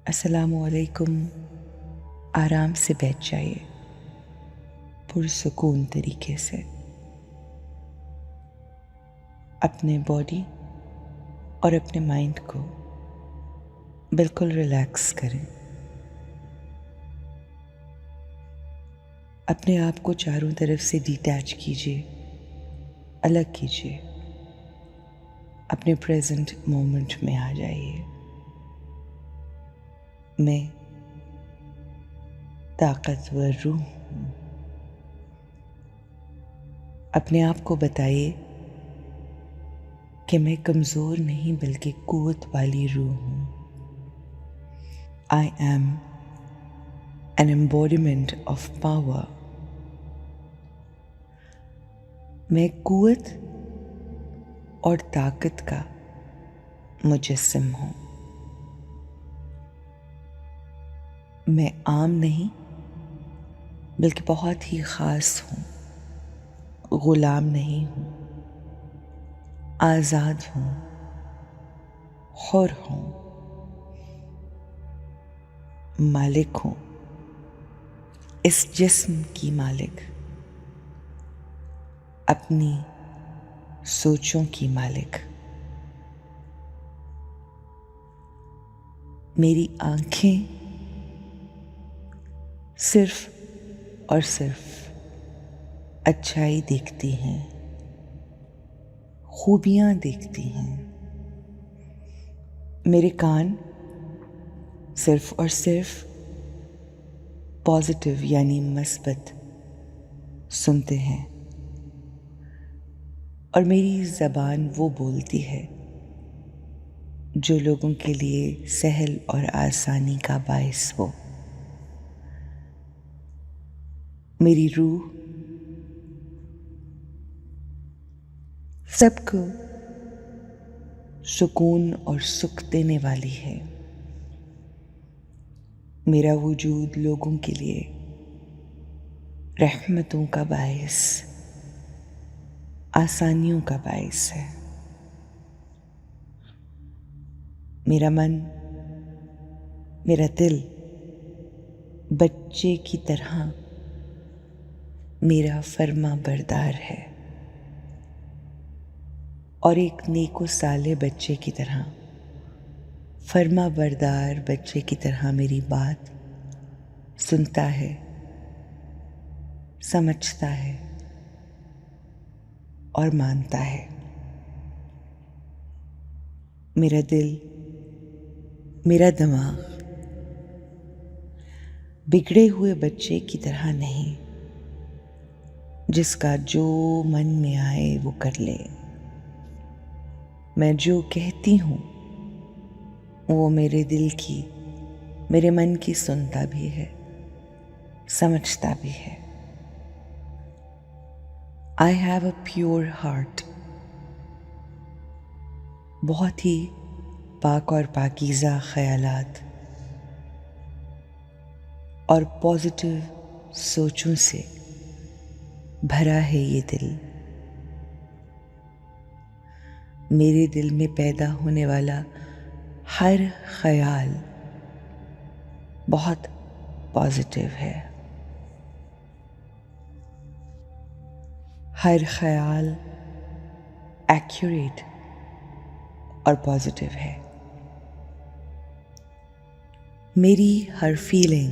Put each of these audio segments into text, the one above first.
السلام علیکم۔ آرام سے بیٹھ جائیے، پرسکون طریقے سے اپنے باڈی اور اپنے مائنڈ کو بالکل ریلیکس کریں۔ اپنے آپ کو چاروں طرف سے ڈیٹیچ کیجیے، الگ کیجیے، اپنے پریزنٹ مومنٹ میں آ جائیے۔ میں طاقتور روح ہوں۔ اپنے آپ کو بتائیے کہ میں کمزور نہیں بلکہ قوت والی روح ہوں۔ I am an embodiment of power۔ میں قوت اور طاقت کا مجسم ہوں۔ میں عام نہیں بلکہ بہت ہی خاص ہوں۔ غلام نہیں ہوں، آزاد ہوں، حر ہوں، مالک ہوں، اس جسم کی مالک، اپنی سوچوں کی مالک۔ میری آنکھیں صرف اور صرف اچھائی دیکھتی ہیں، خوبیاں دیکھتی ہیں۔ میرے کان صرف اور صرف پازیٹیو یعنی مثبت سنتے ہیں، اور میری زبان وہ بولتی ہے جو لوگوں کے لیے سہل اور آسانی کا باعث ہو۔ میری روح سب کو سکون اور سکھ دینے والی ہے۔ میرا وجود لوگوں کے لیے رحمتوں کا باعث، آسانیوں کا باعث ہے۔ میرا من، میرا دل بچے کی طرح میرا فرما بردار ہے، اور ایک نیک و صالح بچے کی طرح، فرما بردار بچے کی طرح میری بات سنتا ہے، سمجھتا ہے اور مانتا ہے۔ میرا دل، میرا دماغ بگڑے ہوئے بچے کی طرح نہیں، جس کا جو من میں آئے وہ کر لے۔ میں جو کہتی ہوں وہ میرے دل کی، میرے من کی سنتا بھی ہے، سمجھتا بھی ہے۔ I have a pure heart۔ بہت ہی پاک اور پاکیزہ خیالات اور پازیٹیو سوچوں سے بھرا ہے یہ دل۔ میرے دل میں پیدا ہونے والا ہر خیال بہت پازیٹیو ہے۔ ہر خیال ایکوریٹ اور پازیٹیو ہے۔ میری ہر فیلنگ،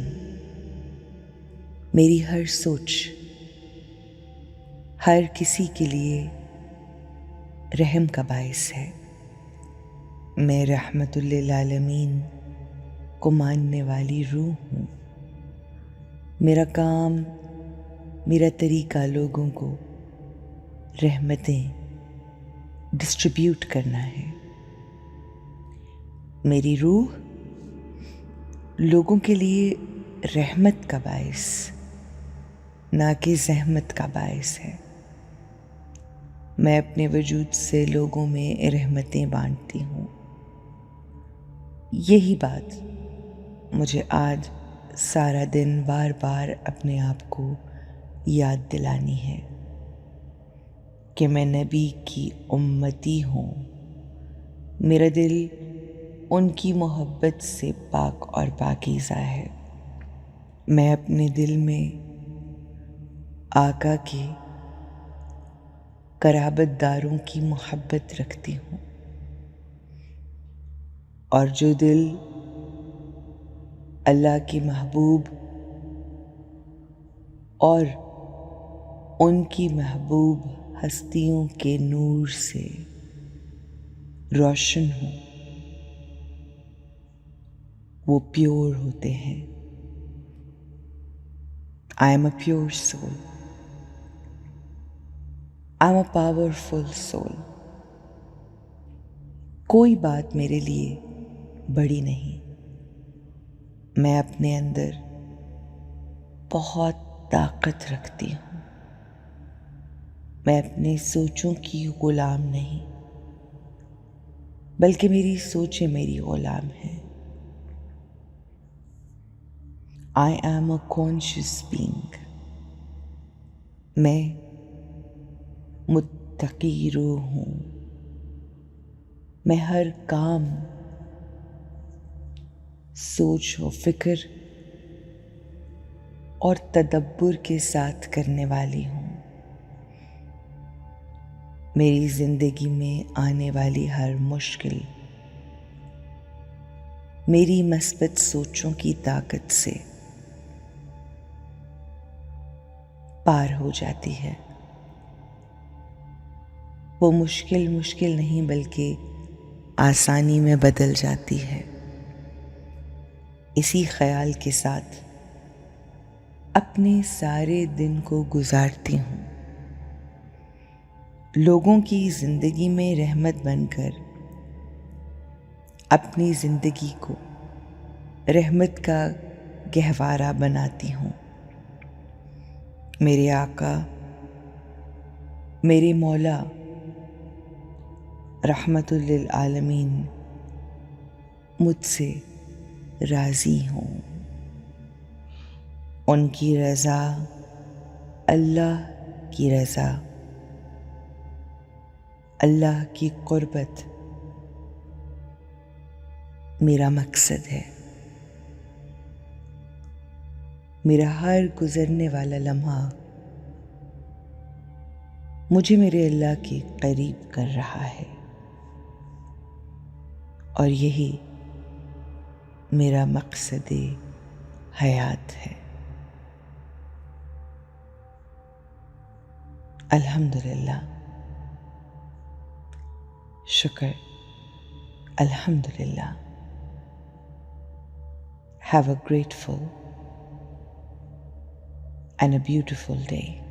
میری ہر سوچ ہر کسی کے لیے رحم کا باعث ہے۔ میں رحمت للعالمین کو ماننے والی روح ہوں۔ میرا کام، میرا طریقہ لوگوں کو رحمتیں ڈسٹریبیوٹ کرنا ہے۔ میری روح لوگوں کے لیے رحمت کا باعث، نہ کہ زحمت کا باعث ہے۔ میں اپنے وجود سے لوگوں میں رحمتیں بانٹتی ہوں۔ یہی بات مجھے آج سارا دن بار بار اپنے آپ کو یاد دلانی ہے کہ میں نبی کی امتی ہوں۔ میرا دل ان کی محبت سے پاک اور پاکیزہ ہے۔ میں اپنے دل میں آقا کی قرابت داروں کی محبت رکھتی ہوں، اور جو دل اللہ کے محبوب اور ان کی محبوب ہستیوں کے نور سے روشن ہو، وہ پیور ہوتے ہیں۔ I am a pure soul. I am a powerful soul. کوئی بات میرے لیے بڑی نہیں۔ میں اپنے اندر بہت طاقت رکھتی ہوں۔ میں اپنے سوچوں کی غلام نہیں، بلکہ میری سوچیں میری غلام ہیں۔ I am a conscious being. میں متقی روح ہوں۔ میں ہر کام سوچ و فکر اور تدبر کے ساتھ کرنے والی ہوں۔ میری زندگی میں آنے والی ہر مشکل میری مثبت سوچوں کی طاقت سے پار ہو جاتی ہے۔ وہ مشکل نہیں بلکہ آسانی میں بدل جاتی ہے۔ اسی خیال کے ساتھ اپنے سارے دن کو گزارتی ہوں۔ لوگوں کی زندگی میں رحمت بن کر اپنی زندگی کو رحمت کا گہوارہ بناتی ہوں۔ میرے آقا، میرے مولا رحمت للعالمین مجھ سے راضی ہوں۔ ان کی رضا، اللہ کی رضا، اللہ کی قربت میرا مقصد ہے۔ میرا ہر گزرنے والا لمحہ مجھے میرے اللہ کے قریب کر رہا ہے، اور یہی میرا مقصد حیات ہے۔ الحمدللہ، شکر، الحمدللہ۔ Have a grateful and a beautiful day.